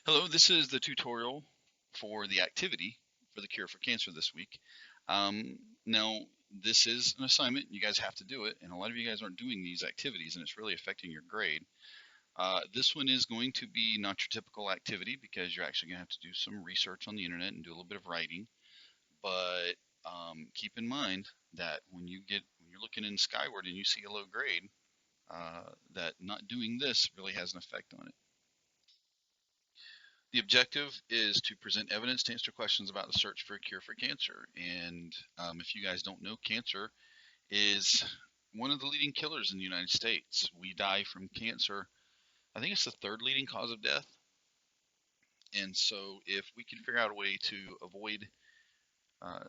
Hello, this is the tutorial for the activity for the cure for cancer this week. Um, Now, this is an assignment. You guys have to do it, and a lot of you guys aren't doing these activities, and it's really affecting your grade. This one is going to be not your typical activity because you're actually going to have to do some research on the internet and do a little bit of writing. But keep in mind that when you're looking in skyward and you see a low grade, that not doing this really has an effect on it. The objective is to present evidence to answer questions about the search for a cure for cancer. And if you guys don't know, cancer is one of the leading killers in the United States. We die from cancer. I think it's the third leading cause of death. And so if we can figure out a way to avoid uh,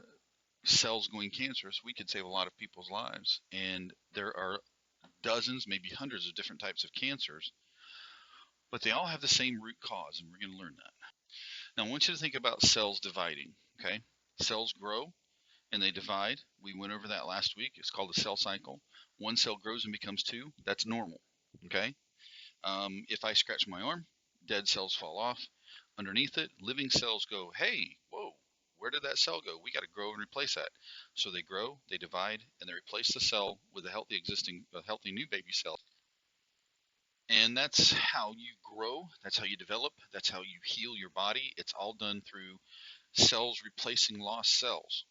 cells going cancerous, we could save a lot of people's lives. And there are dozens, maybe hundreds of different types of cancers, but they all have the same root cause, and we're going to learn that. Now, I want you to think about cells dividing, okay? Cells grow and they divide. We went over that last week. It's called a cell cycle. One cell grows and becomes two. That's normal, okay? If I scratch my arm, dead cells fall off. Underneath it, living cells go, hey, whoa, where did that cell go? We got to grow and replace that. So they grow, they divide, and they replace the cell with a healthy new baby cell. And that's how you grow. That's how you develop. That's how you heal your body. It's all done through cells replacing lost cells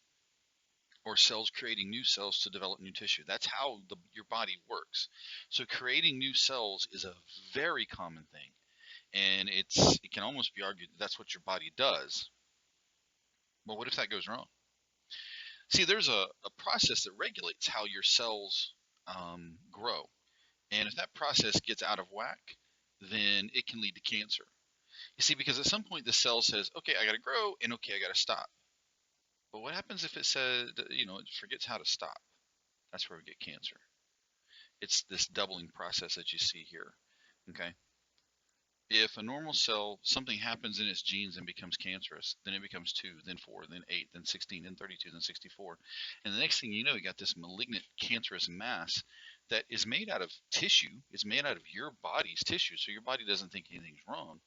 or cells creating new cells to develop new tissue. That's how your body works. So creating new cells is a very common thing. And it can almost be argued that that's what your body does. But what if that goes wrong? See, there's a process that regulates how your cells grow. And if that process gets out of whack, then it can lead to cancer. You see, because at some point the cell says, okay, I got to grow, and okay, I got to stop. But what happens if it says, it forgets how to stop? That's where we get cancer. It's this doubling process that you see here, okay? If a normal cell, something happens in its genes and becomes cancerous, then it becomes 2, then 4, then 8, then 16, then 32, then 64. And the next thing you know, you got this malignant cancerous mass that is made out of tissue. It's made out of your body's tissue, so your body doesn't think anything's wrong.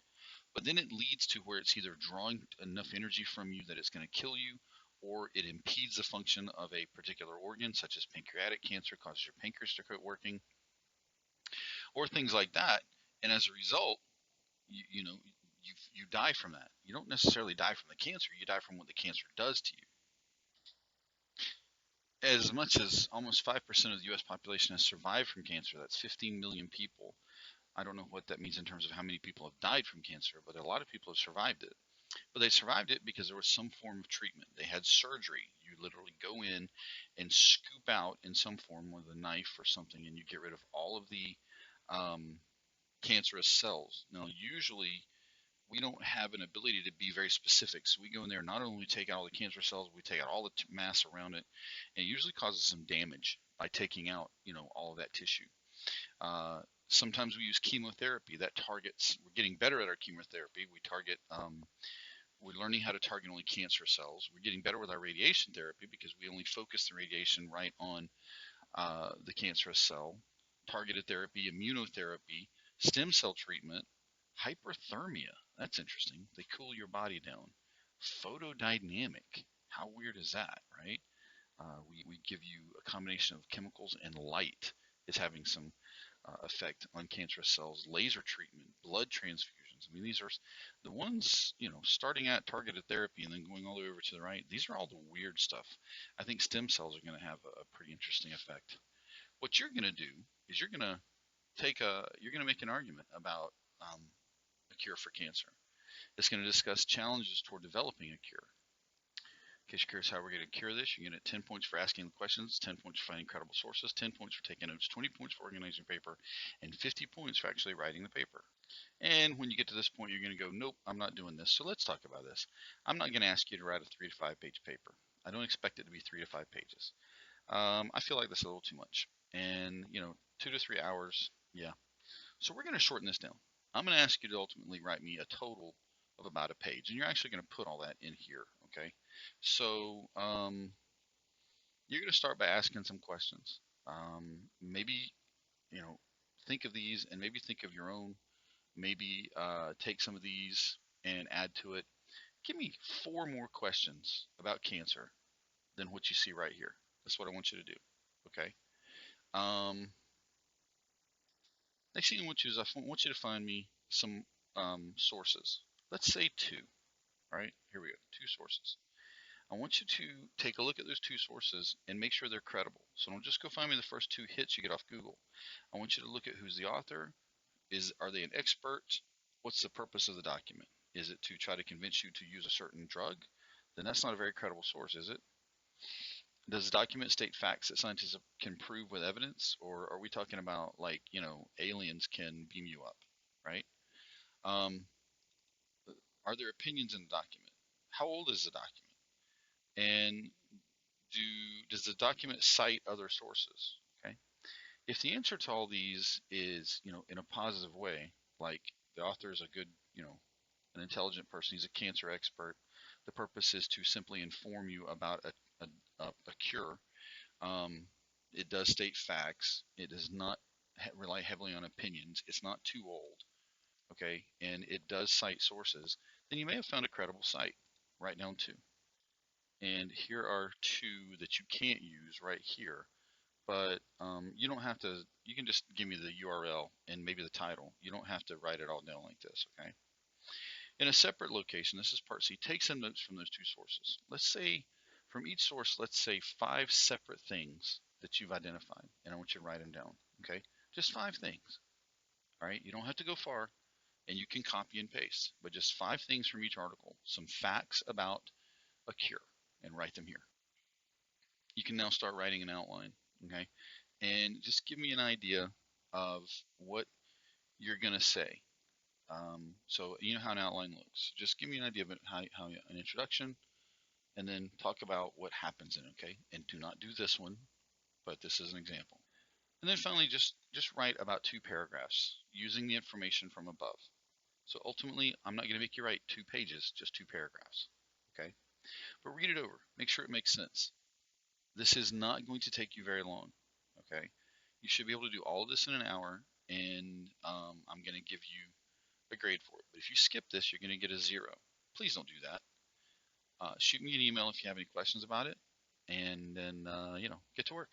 But then it leads to where it's either drawing enough energy from you that it's going to kill you, or it impedes the function of a particular organ, such as pancreatic cancer, causes your pancreas to quit working, or things like that. And as a result, you die from that. You don't necessarily die from the cancer. You die from what the cancer does to you. As much as almost 5% of the U.S. population has survived from cancer. That's 15 million people. I don't know what that means in terms of how many people have died from cancer, but a lot of people have survived it. But they survived it because there was some form of treatment. They had surgery. You literally go in and scoop out in some form with a knife or something, and you get rid of all of the cancerous cells. Now, usually we don't have an ability to be very specific. So we go in there, not only take out all the cancer cells, we take out all the mass around it, and it usually causes some damage by taking out, all of that tissue. Sometimes we use chemotherapy that targets. We're getting better at our chemotherapy. We're learning how to target only cancer cells. We're getting better with our radiation therapy because we only focus the radiation right on the cancerous cell. Targeted therapy, immunotherapy, stem cell treatment, hyperthermia. That's interesting. They cool your body down. Photodynamic. How weird is that, right? We give you a combination of chemicals, and light is having some effect on cancerous cells. Laser treatment, blood transfusions. I mean, these are the ones, starting at targeted therapy and then going all the way over to the right. These are all the weird stuff. I think stem cells are going to have a pretty interesting effect. What you're going to do is you're going to make an argument about a cure for cancer. It's going to discuss challenges toward developing a cure. In case you're curious how we're going to cure this, you're going to get 10 points for asking the questions, 10 points for finding credible sources, 10 points for taking notes, 20 points for organizing paper, and 50 points for actually writing the paper. And when you get to this point, you're going to go, nope, I'm not doing this. So let's talk about this. I'm not going to ask you to write a 3 to 5 page paper. I don't expect it to be 3 to 5 pages. I feel like that's a little too much. And, 2 to 3 hours, yeah. So we're going to shorten this down. I'm going to ask you to ultimately write me a total of about a page, and you're actually going to put all that in here, okay? So you're going to start by asking some questions. Maybe, think of these and maybe think of your own. Maybe take some of these and add to it. Give me 4 more questions about cancer than what you see right here. That's what I want you to do. Okay. Next thing I want you is I want you to find me some sources. Let's say 2. All right. Here we go. 2 sources. I want you to take a look at those 2 sources and make sure they're credible. So don't just go find me the first 2 hits you get off Google. I want you to look at who's the author. Are they an expert? What's the purpose of the document? Is it to try to convince you to use a certain drug? Then that's not a very credible source, is it? Does the document state facts that scientists can prove with evidence, or are we talking about, like, aliens can beam you up, right? Um, are there opinions in the document? How old is the document? And does the document cite other sources? Okay. If the answer to all these is, in a positive way, like the author is a good, an intelligent person, he's a cancer expert, the purpose is to simply inform you about a cure. It does state facts. It does not rely heavily on opinions. It's not too old, okay, and it does cite sources. Then you may have found a credible site. Write down 2. And here are 2 that you can't use right here. But you don't have to. You can just give me the URL and maybe the title. You don't have to write it all down like this, okay? In a separate location, this is part C, take some notes from those 2 sources. Let's say from each source, let's say 5 separate things that you've identified, and I want you to write them down, okay? Just 5 things, all right? You don't have to go far, and you can copy and paste, but just 5 things from each article, some facts about a cure, and write them here. You can now start writing an outline, okay? And just give me an idea of what you're going to say. So you know how an outline looks. Just give me an idea of how an introduction, and then talk about what happens in it, okay? And do not do this one, but this is an example. And then finally, just write about 2 paragraphs using the information from above. So ultimately, I'm not going to make you write 2 pages, just 2 paragraphs, okay? But read it over. Make sure it makes sense. This is not going to take you very long, okay? You should be able to do all of this in an hour, and I'm going to give you a grade for it. But if you skip this, you're going to get a 0. Please don't do that. Shoot me an email if you have any questions about it, and then, get to work.